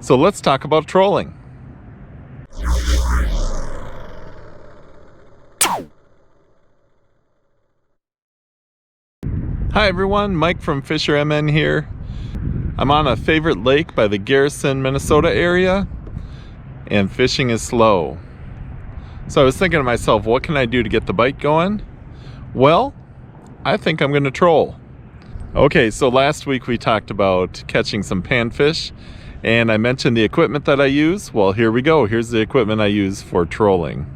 So let's talk about trolling. Hi everyone, Mike from FisherMN here. I'm on a favorite lake by the Garrison, Minnesota area, and fishing is slow. So I was thinking to myself, what can I do to get the bite going? Well, I think I'm gonna troll. Okay, so last week we talked about catching some panfish, and I mentioned the equipment that I use. Well, here we go. Here's the equipment I use for trolling.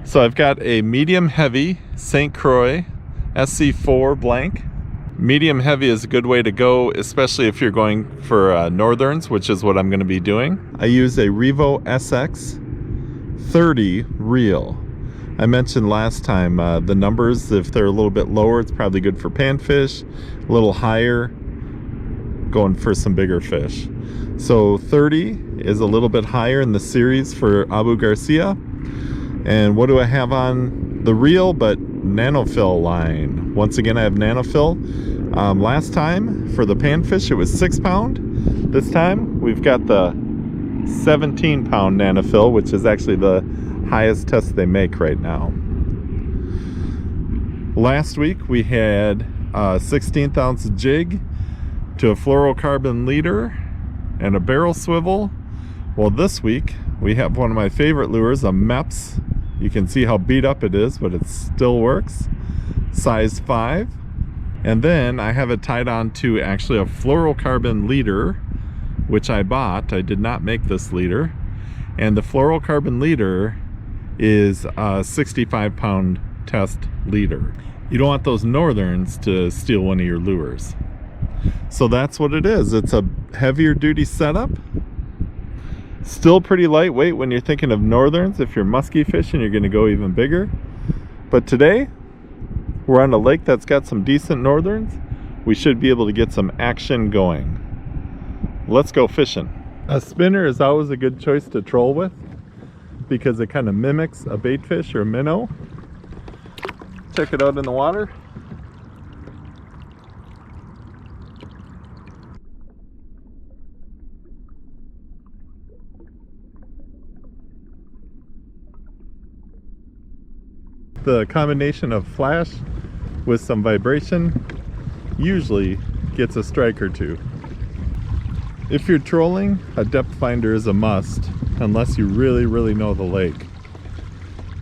So I've got a medium heavy St. Croix SC4 blank. Medium heavy is a good way to go, especially if you're going for northerns, which is what I'm going to be doing. I use a Revo SX 30 reel. I mentioned last time the numbers, if they're a little bit lower, it's probably good for panfish. A little higher, going for some bigger fish. So 30 is a little bit higher in the series for Abu Garcia. And what do I have on the reel but nanofill line? Once again, I have nanofill. Last time for the panfish it was 6 pound. This time we've got the 17 pound nanofill, which is actually the highest test they make right now. Last week we had a 16th ounce jig to a fluorocarbon leader and a barrel swivel. Well, this week we have one of my favorite lures, a MEPS. You can see how beat up it is, but it still works. Size 5. And then I have it tied on to actually a fluorocarbon leader, which I bought. I did not make this leader. And the fluorocarbon leader is a 65 pound test leader. You don't want those northerns to steal one of your lures. So that's what it is. It's a heavier duty setup. Still pretty lightweight when you're thinking of northerns. If you're musky fishing, you're going to go even bigger. But today, we're on a lake that's got some decent northerns. We should be able to get some action going. Let's go fishing. A spinner is always a good choice to troll with because it kind of mimics a bait fish or a minnow. Check it out in the water. The combination of flash with some vibration usually gets a strike or two. If you're trolling, a depth finder is a must unless you really know the lake.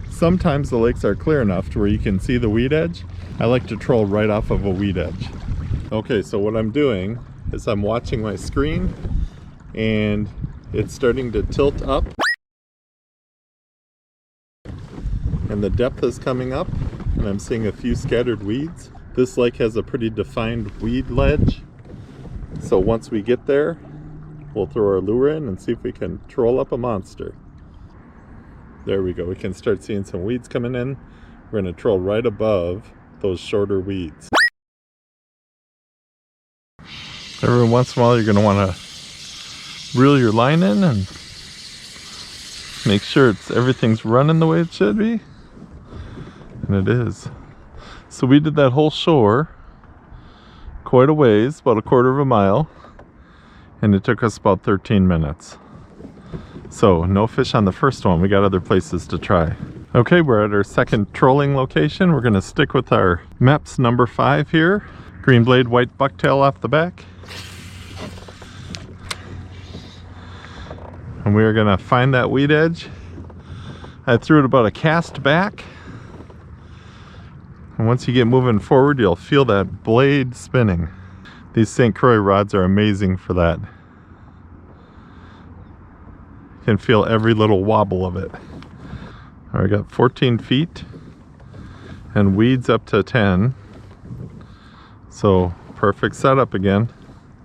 Sometimes the lakes are clear enough to where you can see the weed edge. I like to troll right off of a weed edge. Okay, so what I'm doing is I'm watching my screen and it's starting to tilt up. And the depth is coming up, and I'm seeing a few scattered weeds. This lake has a pretty defined weed ledge. So once we get there, we'll throw our lure in and see if we can troll up a monster. There we go. We can start seeing some weeds coming in. We're going to troll right above those shorter weeds. Every once in a while, you're going to want to reel your line in and make sure everything's running the way it should be. And it is. So we did that whole shore quite a ways, about a quarter of a mile, and it took us about 13 minutes. So no fish on the first one. We got other places to try. Okay, we're at our second trolling location. We're going to stick with our MEPS number 5 here. Green blade, white bucktail off the back. And we are going to find that weed edge. I threw it about a cast back. And once you get moving forward, you'll feel that blade spinning. These St. Croix rods are amazing for that. You can feel every little wobble of it. All right, I got 14 feet and weeds up to 10. So perfect setup again.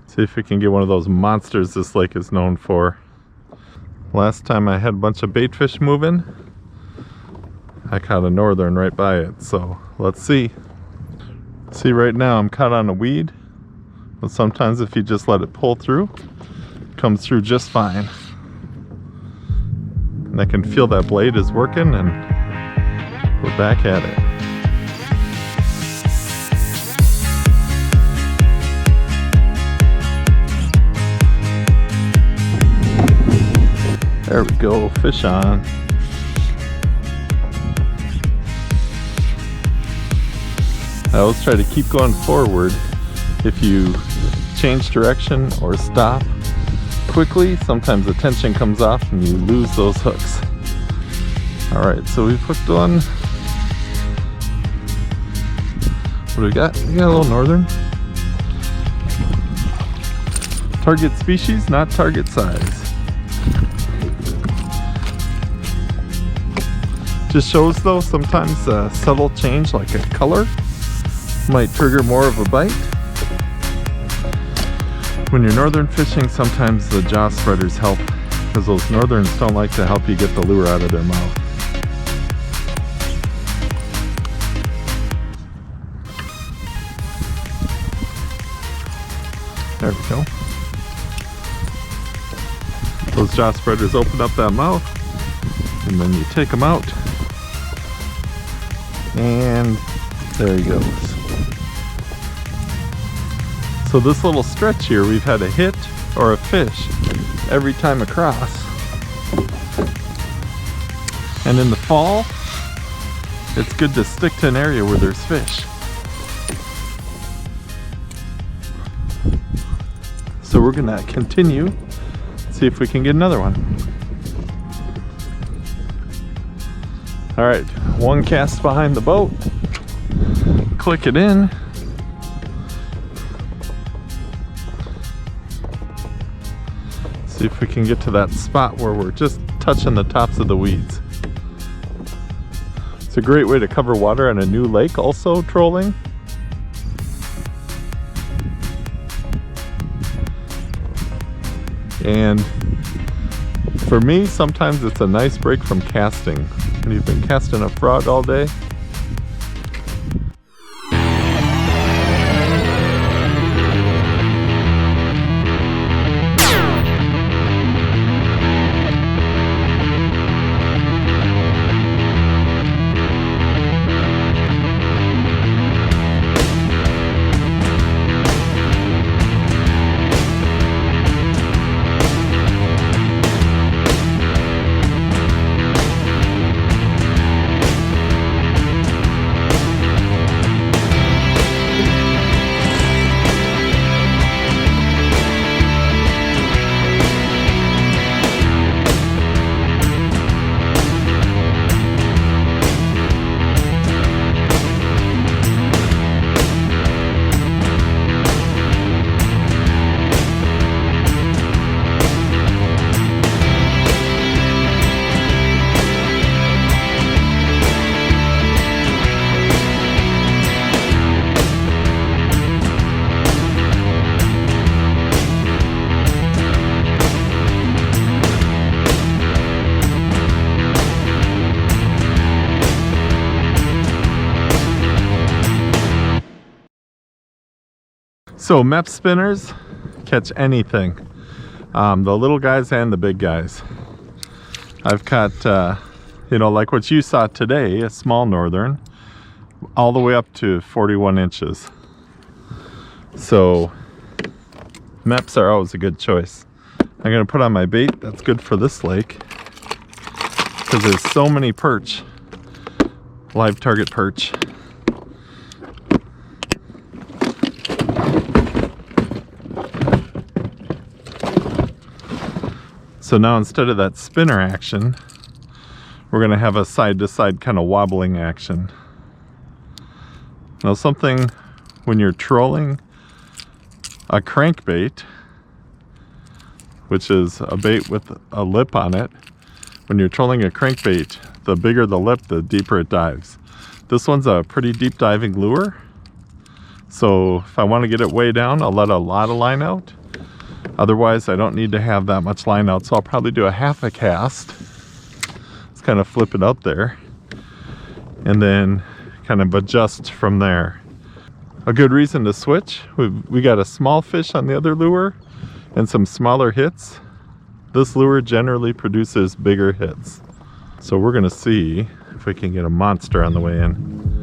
See if we can get one of those monsters this lake is known for. Last time I had a bunch of bait fish moving, I caught a northern right by it, so let's see. See, right now I'm caught on a weed, but sometimes if you just let it pull through, it comes through just fine. And I can feel that blade is working, and we're back at it. There we go, fish on. I always try to keep going forward. If you change direction or stop quickly, sometimes the tension comes off and you lose those hooks. Alright, so we've hooked one. What do we got? We got a little northern. Target species, not target size. Just shows though, sometimes a subtle change like a color might trigger more of a bite. When you're northern fishing, sometimes the jaw spreaders help because those northerns don't like to help you get the lure out of their mouth. There we go. Those jaw spreaders open up that mouth and then you take them out and there he goes. So this little stretch here, we've had a hit or a fish every time across. And in the fall, it's good to stick to an area where there's fish. So we're gonna continue, see if we can get another one. All right, one cast behind the boat, click it in. See if we can get to that spot where we're just touching the tops of the weeds. It's a great way to cover water on a new lake also, trolling. And for me, sometimes it's a nice break from casting. When you've been casting a frog all day, so MEP spinners catch anything, the little guys and the big guys. I've caught, you know, like what you saw today, a small northern, all the way up to 41 inches. So MEPs are always a good choice. I'm gonna put on my bait that's good for this lake because there's so many perch, live target perch. So now instead of that spinner action, we're gonna have a side-to-side kind of wobbling action. Now something, when you're trolling a crankbait, which is a bait with a lip on it, when you're trolling a crankbait, the bigger the lip, the deeper it dives. This one's a pretty deep diving lure. So if I want to get it way down, I'll let a lot of line out. Otherwise, I don't need to have that much line out, so I'll probably do a half a cast. Just kind of flip it out there. And then kind of adjust from there. A good reason to switch, we got a small fish on the other lure and some smaller hits. This lure generally produces bigger hits. So we're gonna see if we can get a monster on the way in.